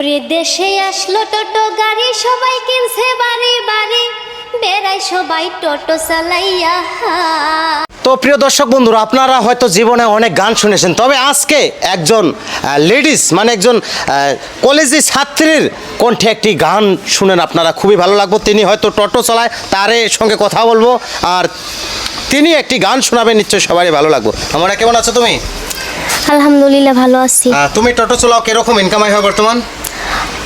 দেশে আসলো টোটো গাড়ি, সবাই কিনছে বাড়ি বাড়ি, বেড়াই সবাই টোটো চালাইয়া। তো প্রিয় দর্শক বন্ধুরা, আপনারা হয়তো জীবনে অনেক গান শুনেছেন, তবে আজকে একজন লেডিস মানে একজন কলেজি ছাত্রীর কণ্ঠে একটি গান শুনেন, আপনারা খুবই ভালো লাগবে। তিনি হয়তো টোটো চালায়, তার সঙ্গে কথা বলবো আর তিনি একটি গান শোনাবেন, নিশ্চয়ই সবারই ভালো লাগবে। আমরা কেমন আছো তুমি? আলহামদুলিল্লাহ ভালো আছি। তুমি টোটো চালাও, কিরকম ইনকাম হয় বর্তমান?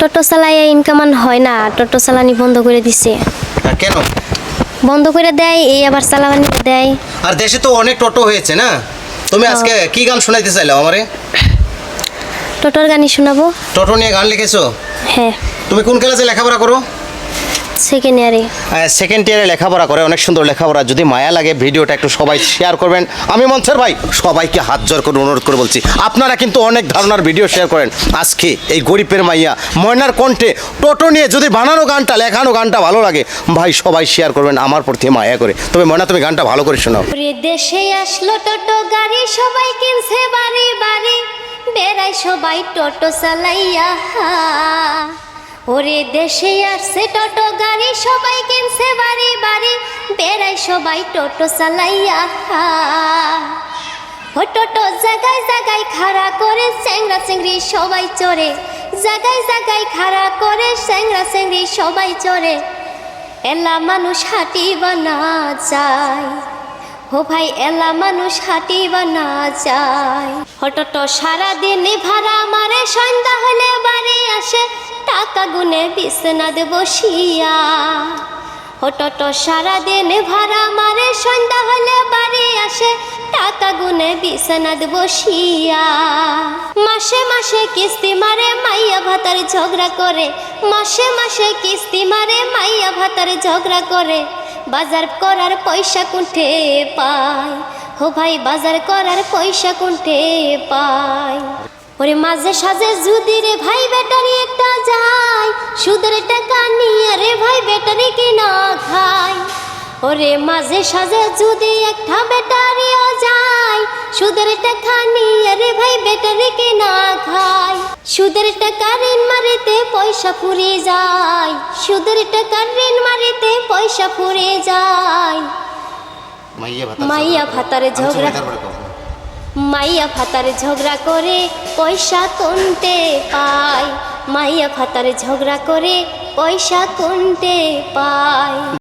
টোটো চালাইয়া ইনকাম হয় না, টোটো চালানি বন্ধ করে দিছে। কেন বন্ধ করে দেয়, এই আবার চালানি দেয়। আর দেশে তো অনেক টোটো হয়েছে না, তুমি আজকে কি গান শোনাইতে চাইলো আমারে? টোটোর গানই শোনাবো। টোটো নিয়ে গান লিখেছো? হ্যাঁ। তুমি কোন ক্লাসে লেখাপড়া করো? সেকেন্ড ইয়ারে। সেকেন্ড ইয়ারে লেখাপড়া করে, অনেক সুন্দর লেখাপড়া। যদি মায়া লাগে ভিডিওটা একটু সবাই শেয়ার করবেন। আমি মঞ্চের ভাই সবাইকে হাত জোর করে অনুরোধ করে বলছি, আপনারা কিন্তু অনেক ধারণার ভিডিও শেয়ার করেন। আজকে এই গরিবের মাইয়া ময়নার কণ্ঠে টোটো নিয়ে যদি বানানো গানটা, লেখানো গানটা ভালো লাগে, ভাই সবাই শেয়ার করবেন আমার প্রতি মায়া করে। তবে ময়না, তুমি গানটা ভালো করে শোনাও। দেশে আসলো টোটো গাড়ি, সবাই কিনছে বাড়ি বাড়ি, বেড়াই সবাই টোটো চালাইয়া। ওরে দেশে আসছে টোটো গাড়ি, সবাই কিনছে বাড়ি বাড়ি, বেড়াই সবাই টোটো চালাইয়া। ও টোটো জায়গায় জায়গায় খাড়া করে, চ্যাংরা চেংড়ি সবাই চড়ে, জায়গায় জায়গায় খাড়া করে, চ্যাংরা চেংড়ি সবাই চড়ে। এলা মানুষ হাঁটিবা না যায়, ও ভাই এলা মানুষ হাঁটিবা না যায়। টোটো সারাদিন ভাড়া মারে, সন্ধ্যা হলে বাড়ি আসে, টাকা গুনে বিছনাতে বসিয়া। টোটো সারাদিন ভাড়া মারে, সন্ধ্যা হলে বাড়ি আসে, টাকা গুনে বিছনাতে বসিয়া। মাসে মাসে কিস্তি মারে, মাইয়া ভাতার ঝগড়া করে, মাসে মাসে কিস্তি মারে, মাইয়া ভাতার ঝগড়া করে। বাজার করার পয়সা কোনঠে পায়, ও ভাই বাজার করার পয়সা কোনঠে পায়। ওরে মাঝে সাঝে যদি রে ভাই ব্যাটারি একটা যায়, সুদের টাকা নিয়ে রে ভাই ব্যাটারি কিনা খায়। ওরে মাঝে সাঝে যদি একটা ব্যাটারিও যায়, সুদের টাকা নিয়ে রে ভাই ব্যাটারি কিনা খায়। সুদের টাকা ঋণ মারিতে পয়সা ফুরে যায়, সুদের টাকা ঋণ মারিতে পয়সা ফুরে যায়। মাইয়া ভাতারে ঝগড়া, মাইয়া ভাতারে ঝগড়া করে পয়সা কোনটে পায়, মাইয়া ভাতারে ঝগড়া করে পয়সা কোনটে পায়।